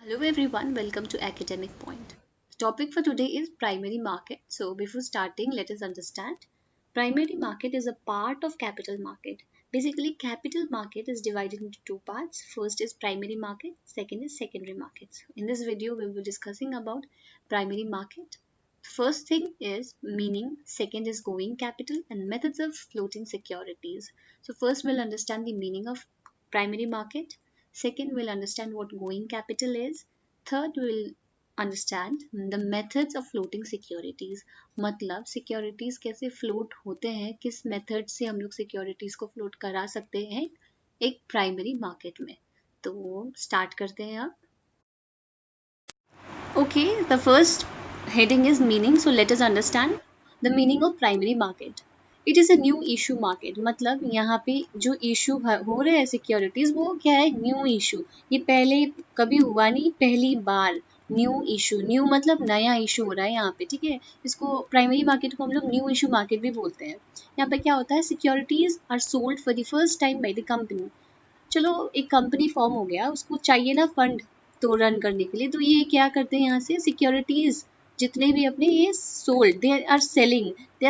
Hello everyone, welcome to Academic Point. The topic for today is primary market. So before starting, let us understand. Primary market is a part of capital market. Basically, capital market is divided into two parts. First is primary market, second is secondary markets. In this video, we will be discussing about primary market. First thing is meaning, second is going capital and methods of floating securities. So first we'll understand the meaning of primary market. Second, we'll understand what going capital is. Third, we'll understand the methods of floating securities. मतलब securities कैसे float होते हैं, किस method से हम लोग securities को float करा सकते हैं एक प्राइमरी मार्केट में. तो स्टार्ट करते हैं अब. Okay, the first heading is meaning. So let us understand the meaning of primary market. It is a new issue market. मतलब यहाँ पे जो इशू हो रहे हैं सिक्योरिटीज वो क्या है, न्यू इशू. ये पहले कभी हुआ नहीं, पहली बार न्यू इशू. न्यू मतलब नया इशू हो रहा है यहाँ पे, ठीक है. इसको प्राइमरी मार्केट को हम लोग न्यू इशू मार्केट भी बोलते हैं. यहाँ पे क्या होता है, securities are sold for the first time by the company. चलो एक कंपनी फॉर्म हो गया, उसको चाहिए ना फंड तो रन करने के लिए, तो ये क्या करते हैं, यहाँ से सिक्योरिटीज जितने भी अपने ये sold, they are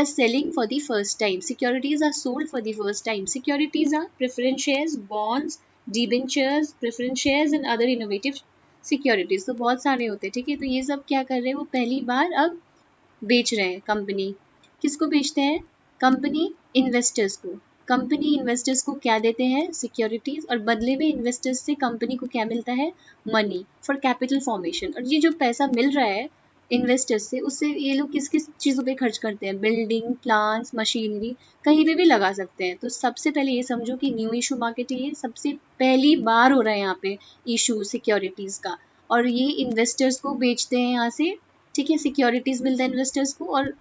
selling for the first time. Securities are sold for the first time. Securities are preference shares, bonds, debentures, preference shares and other innovative securities. तो बहुत सारे होते हैं, ठीक है. तो ये सब क्या कर रहे हैं, वो पहली बार अब बेच रहे हैं. कंपनी किसको बेचते हैं, कंपनी इन्वेस्टर्स को. कंपनी इन्वेस्टर्स को क्या देते हैं, सिक्योरिटीज, और बदले में इन्वेस्टर्स से कंपनी को क्या मिलता है, मनी फॉर कैपिटल फॉर्मेशन. और ये जो पैसा मिल रहा है इन्वेस्टर्स से, उससे ये लोग किस किस चीज़ों पे खर्च करते हैं, बिल्डिंग, प्लांट्स, मशीनरी, कहीं पे भी लगा सकते हैं. तो सबसे पहले ये समझो कि न्यू इशू मार्केट ये सबसे पहली बार हो रहा है यहाँ पे इशू सिक्योरिटीज़ का, और ये इन्वेस्टर्स को बेचते हैं यहाँ से, ठीक है. सिक्योरिटीज़ मिलता है इन्वेस्टर्स को, और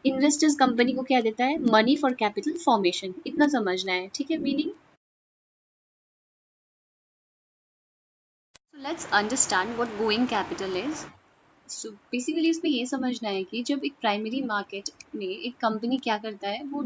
इन्वेस्टर्स कंपनी को क्या देता है, मनी फॉर कैपिटल फॉर्मेशन. इतना समझना है, ठीक है, meaning. So let's understand what going capital is. So basically इसमें ये समझना है कि जब एक प्राइमरी मार्केट में एक कंपनी क्या करता है, वो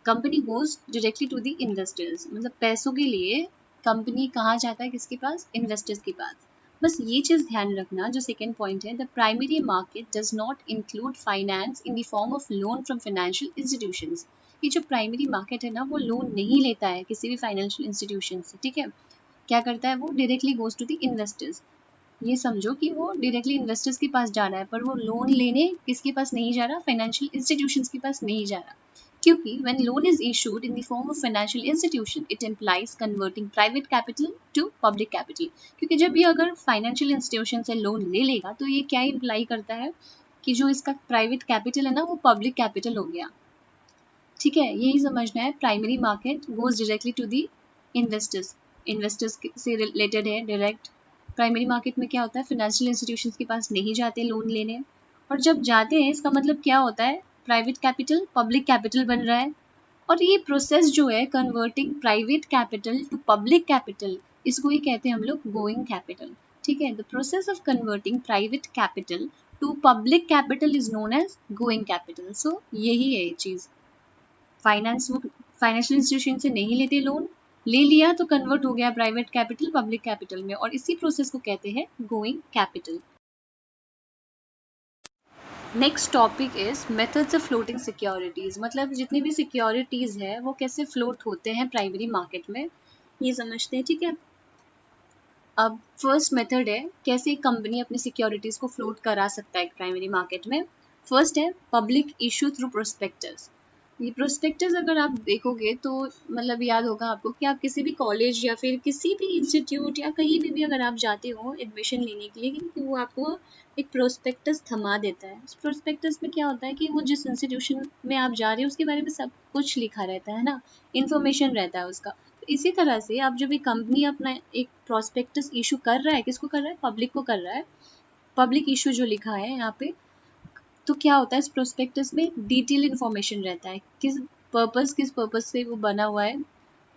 company goes directly to the investors. मतलब पैसों के लिए कंपनी कहाँ जाता है, किसके पास, इन्वेस्टर्स के पास. बस ये चीज़ ध्यान रखना. जो सेकेंड पॉइंट है, the primary market does not include finance in the form of loan from financial institutions. ये जो प्राइमरी मार्केट है ना, वो लोन नहीं लेता है किसी भी फाइनेंशियल इंस्टीट्यूशन से, ठीक है. क्या करता है, वो directly goes to the investors. ये समझो कि वो डायरेक्टली इन्वेस्टर्स के पास जा रहा है, पर वो लोन लेने किसके पास नहीं जा रहा, फाइनेंशियल इंस्टीट्यूशंस के पास नहीं जा रहा. क्योंकि when loan is issued in the form of financial institution, it implies converting private capital to public capital. क्योंकि जब ये अगर फाइनेंशियल इंस्टीट्यूशन से लोन ले लेगा, तो ये क्या इम्प्लाई करता है कि जो इसका प्राइवेट कैपिटल है ना, वो पब्लिक कैपिटल हो गया, ठीक है. यही समझना है. Primary market goes directly to the investors. Investors से रिलेटेड है डायरेक्ट. प्राइमरी मार्केट में क्या होता है, फाइनेंशियल इंस्टीट्यूशंस के पास नहीं जाते लोन लेने, और जब जाते हैं इसका मतलब क्या होता है, प्राइवेट कैपिटल पब्लिक कैपिटल बन रहा है. और ये प्रोसेस जो है, converting private capital to public capital, इसको ही कहते हैं हम लोग गोइंग कैपिटल, ठीक है. The process of converting private capital to public capital is known as going capital. So यही है ये चीज़. फाइनेंशियल इंस्टीट्यूशन से नहीं लेते लोन, ले लिया तो कन्वर्ट हो गया प्राइवेट कैपिटल पब्लिक कैपिटल में, और इसी प्रोसेस को कहते हैं going capital. Next topic is methods of floating securities. मतलब जितनी भी सिक्योरिटीज है वो कैसे फ्लोट होते हैं प्राइमरी मार्केट में, ये समझते हैं, ठीक है. अब फर्स्ट मेथड है कैसे कंपनी अपनी सिक्योरिटीज को फ्लोट करा सकता है प्राइमरी मार्केट में. फर्स्ट है पब्लिक इशू थ्रू प्रोस्पेक्टस. ये प्रोस्पेक्टस अगर आप देखोगे तो मतलब याद होगा आपको कि आप किसी भी कॉलेज या फिर किसी भी इंस्टीट्यूट या कहीं भी अगर आप जाते हो एडमिशन लेने के लिए, कि वो आपको एक प्रोस्पेक्टस थमा देता है. उस प्रोस्पेक्टस में क्या होता है कि वो जिस इंस्टीट्यूशन में आप जा रहे हो उसके बारे में सब कुछ लिखा रहता है ना, इन्फॉर्मेशन रहता है उसका. तो इसी तरह से आप जब एक कंपनी अपना एक प्रोस्पेक्टस इशू कर रहा है, किसको कर रहा है, पब्लिक को कर रहा है. पब्लिक इशू जो लिखा है यहाँ पे, तो क्या होता है इस प्रोस्पेक्टस में डिटेल इन्फॉर्मेशन रहता है, किस पर्पस से वो बना हुआ है.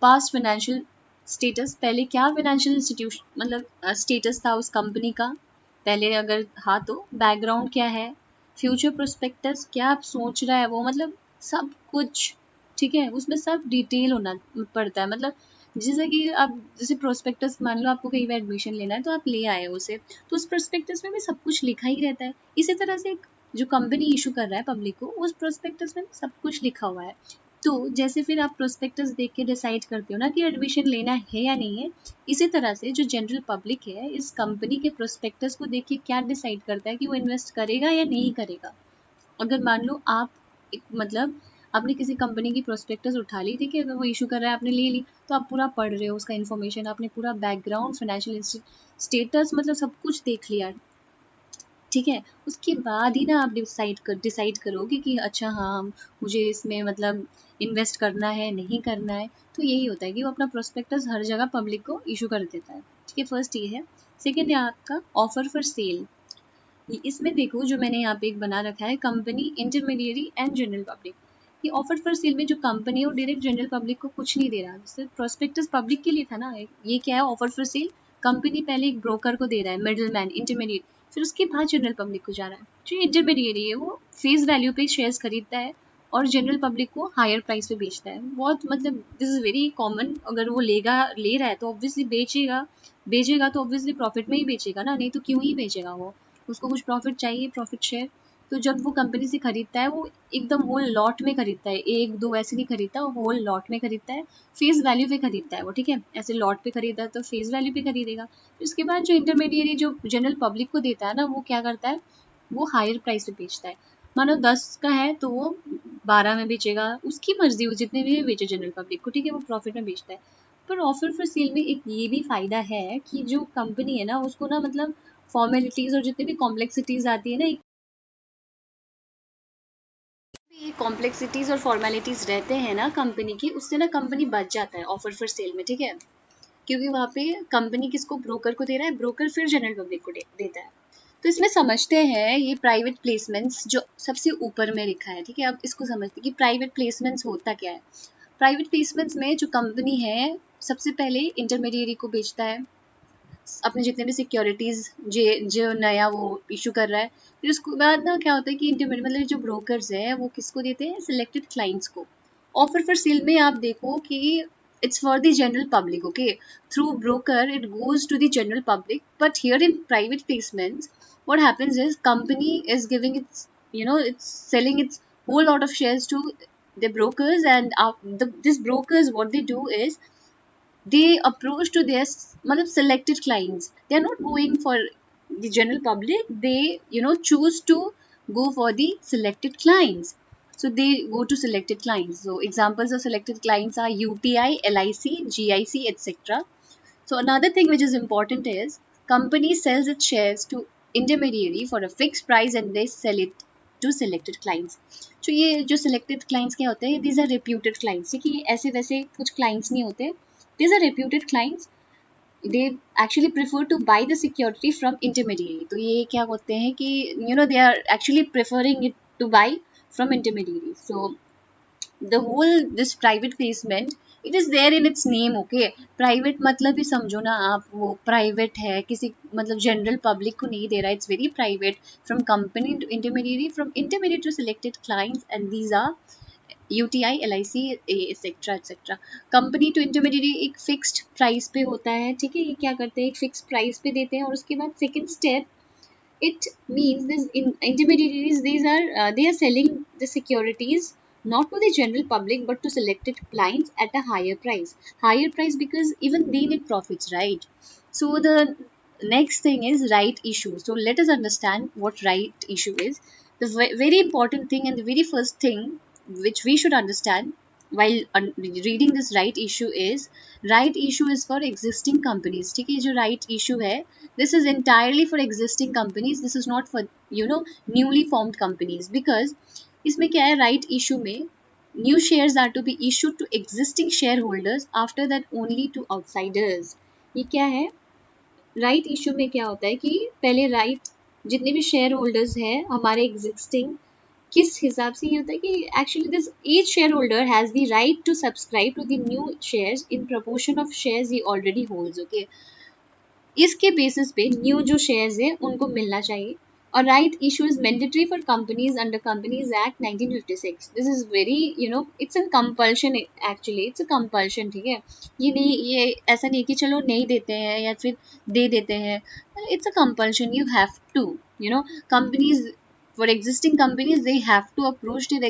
पास्ट फाइनेंशियल स्टेटस, पहले क्या फाइनेंशियल इंस्टीट्यूशन मतलब स्टेटस था उस कंपनी का पहले अगर हाँ तो, बैकग्राउंड क्या है, फ्यूचर प्रोस्पेक्टस क्या आप सोच रहा है वो, मतलब सब कुछ, ठीक है. उसमें सब डिटेल होना पड़ता है. मतलब जैसे कि आप जैसे प्रोस्पेक्टस मान लो आपको कहीं पे एडमिशन लेना है तो आप ले आए हो उसे, तो उस प्रोस्पेक्टस में भी सब कुछ लिखा ही रहता है। इसी तरह से जो कंपनी इशू कर रहा है पब्लिक को, उस प्रोस्पेक्टस में सब कुछ लिखा हुआ है। तो जैसे फिर आप प्रोस्पेक्टस देख के डिसाइड करते हो ना कि एडमिशन लेना है या नहीं है, इसी तरह से जो जनरल पब्लिक है इस कंपनी के प्रोस्पेक्टस को देख के क्या डिसाइड करता है कि वो इन्वेस्ट करेगा या नहीं करेगा। अगर मान लो आप मतलब आपने किसी कंपनी की प्रोस्पेक्टस उठा ली, ठीक है, अगर वो इशू कर रहा है आपने ले ली, तो आप पूरा पढ़ रहे हो उसका इन्फॉर्मेशन, आपने पूरा बैकग्राउंड फाइनेंशियल स्टेटस मतलब सब कुछ देख लिया, ठीक है। उसके बाद ही ना आप डिसाइड करोगे कि अच्छा हाँ मुझे इसमें मतलब इन्वेस्ट करना है नहीं करना है। तो यही होता है कि वो अपना प्रोस्पेक्टस हर जगह पब्लिक को इशू कर देता है, ठीक है। फर्स्ट ये है। सेकेंड है आपका ऑफर फॉर सेल। इसमें देखो जो मैंने यहाँ पे एक बना रखा है, company, intermediary and general public. ये ऑफर फॉर सेल में जो कंपनी है वो डायरेक्ट जनरल पब्लिक को कुछ नहीं दे रहा, सिर्फ प्रोस्पेक्टस पब्लिक के लिए था ना। ये क्या है ऑफर फॉर सेल, कंपनी पहले एक ब्रोकर को दे रहा है, मिडल मैन, इंटरमीडिएट, फिर उसके बाद जनरल पब्लिक को जा रहा है। जो इंटरमीडिएरी है वो फेस वैल्यू पे शेयर्स खरीदता है और जनरल पब्लिक को हायर प्राइस पे बेचता है। बहुत मतलब दिस इज वेरी कॉमन। अगर वो ले रहा है तो ऑब्वियसली बेचेगा तो ऑब्वियसली प्रॉफिट में ही बेचेगा ना, नहीं तो क्यों ही बेचेगा वो, उसको कुछ प्रॉफिट चाहिए, प्रॉफिट शेयर। तो जब वो कंपनी से खरीदता है वो एकदम होल लॉट में खरीदता है, एक दो ऐसे नहीं खरीदता, वो होल लॉट में खरीदता है, फेस वैल्यू पे खरीदता है वो, ठीक है। ऐसे लॉट पे खरीदा है तो फेस वैल्यू पे खरीदेगा। उसके बाद जो इंटरमीडिएट जो जनरल पब्लिक को देता है ना, वो क्या करता है, वो हायर प्राइस पे बेचता है। मानो 10 का है तो वो 12 में बेचेगा, उसकी मर्जी, वो जितने भी बेचे जनरल पब्लिक को, ठीक है, वो प्रॉफिट में बेचता है। पर ऑफर फॉर सेल में एक ये भी फायदा है कि जो कंपनी है ना उसको ना मतलब फॉर्मेलिटीज और जितनी भी कॉम्प्लेक्सिटीज आती है ना, ये कॉम्प्लेक्सिटीज और फॉर्मेलिटीज रहते हैं ना कंपनी की, उससे ना कंपनी बच जाता है ऑफर फॉर सेल में, ठीक है। क्योंकि वहाँ पे कंपनी किसको, ब्रोकर को दे रहा है, ब्रोकर फिर जनरल पब्लिक को देता है। तो इसमें समझते हैं ये प्राइवेट प्लेसमेंट्स जो सबसे ऊपर में लिखा है, ठीक है। अब इसको समझते हैं कि प्राइवेट प्लेसमेंट्स होता क्या है। प्राइवेट प्लेसमेंट्स में जो कंपनी है सबसे पहले इंटरमीडिएरी को बेचता है अपने जितने भी सिक्योरिटीज जो नया वो इशू कर रहा है। फिर उसके बाद ना क्या होता है कि इंटरमीडिएट मतलब जो ब्रोकर्स है वो किसको देते हैं, सिलेक्टेड क्लाइंट्स को। ऑफर फॉर सेल में आप देखो कि it's for the general public, okay, through broker it goes to the general public, but here in private placements what happens is company is giving its, it's selling its whole lot of shares to the brokers, and these brokers what they do is they approach to their मतलब selected clients. They are not going for the general public, they choose to go for the selected clients. So they go to selected clients. So examples of selected clients are UTI, LIC, GIC, etc. So another thing which is important is company sells its shares to intermediary for a fixed price and they sell it to selected clients. तो ये जो selected clients क्या होते हैं, these are reputed clients, ठीक है। ये ऐसे वैसे कुछ clients नहीं होते, these are reputed clients. They actually prefer to buy the security from intermediary. तो ये क्या होते हैं कि they are actually preferring it to buy from intermediary. So the whole this private placement, it is there in its name, okay. private मतलब ही समझो ना आप, वो private है, किसी मतलब general public को नहीं दे रहा, it's very private, from company to intermediary, from intermediary to selected clients, and these are UTI, LIC, etc etc. Company to intermediary एक फिक्स्ड प्राइस पे होता है, ठीक है। ये क्या करते हैं, एक फिक्स प्राइस पे देते हैं। और उसके बाद second step, it means this intermediaries, they are selling the securities not to the general public but to selected clients at a higher price because even they need profits, right? So the next thing is right issue. So let us understand what right issue is. The very important thing and the very first thing which we should understand while reading this right issue is for existing companies, ठीक है। जो right issue है, this is entirely for existing companies, this is not for newly formed companies, because इसमें क्या है, right issue में new shares are to be issued to existing shareholders, after that only to outsiders. ये क्या है, right issue में क्या होता है कि पहले right जितने भी शेयर होल्डर्स हैं हमारे एग्जिस्टिंग, किस हिसाब से ये होता है कि actually this each shareholder has the right to subscribe to the new shares in proportion of shares he already holds, okay. इसके बेसिस पे न्यू जो शेयर्स है उनको मिलना चाहिए। A right issue is mandatory for companies under Companies Act 1956. This is very, it's a compulsion actually. It's a compulsion, ठीक है. ये नहीं, ये ऐसा नहीं कि चलो नहीं देते हैं या फिर दे देते हैं. It's a compulsion. You have to, companies, for existing companies, they have to approach their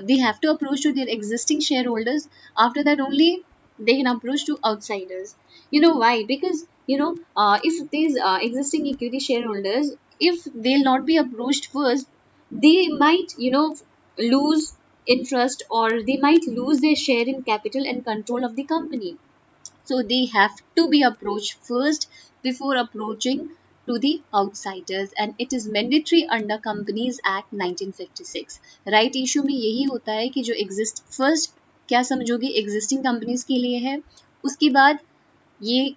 they have to approach to their existing shareholders. After that only they can approach to outsiders. You know why? Because if these existing equity shareholders, if they'll not be approached first, they might lose interest, or they might lose their share in capital and control of the company. So they have to be approached first before approaching to the outsiders, and it is mandatory under Companies Act 1956. Right issue में यही होता है कि जो exist first, क्या समझोगे, existing companies के लिए है. उसके बाद ये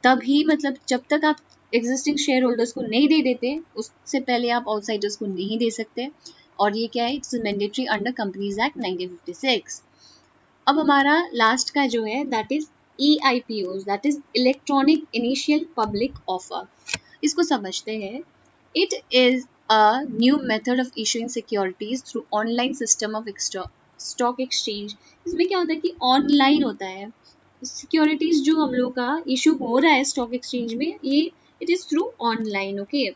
तभी, मतलब जब तक आप एग्जिस्टिंग शेयर होल्डर्स को नहीं दे देते, उससे पहले आप आउटसाइडर्स को नहीं दे सकते. और ये क्या है, it's mandatory under companies act 1956. अब हमारा लास्ट का जो है that is EIPOs, that is electronic initial public offer. इसको समझते हैं. It is a new method of issuing securities through online system of stock exchange. इसमें क्या होता है कि ऑनलाइन होता है सिक्योरिटीज जो हम लोग का इशू हो रहा है स्टॉक एक्सचेंज में, ये it is through online. Okay.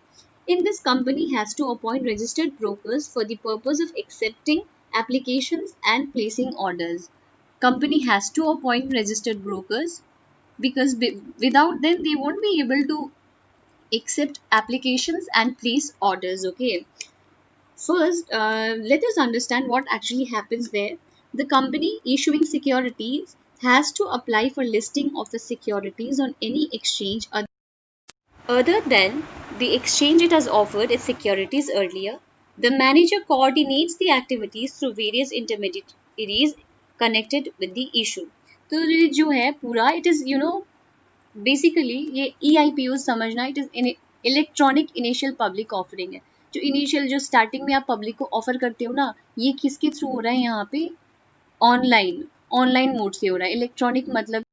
In this, company has to appoint registered brokers for the purpose of accepting applications and placing orders. Company has to appoint registered brokers because without them they won't be able to accept applications and place orders. Okay. First, let us understand what actually happens there. The company issuing securities has to apply for listing of the securities on any exchange other than the exchange it has offered its securities earlier. The manager coordinates the activities through various intermediaries connected with the issue. तो ये जो है पूरा, it is basically ये EIPO समझना, it is electronic initial public offering है. जो initial, जो स्टार्टिंग में आप पब्लिक को ऑफर करते हो ना, ये किसके थ्रू हो रहा है, यहाँ पे ऑनलाइन मोड से हो रहा है. इलेक्ट्रॉनिक मतलब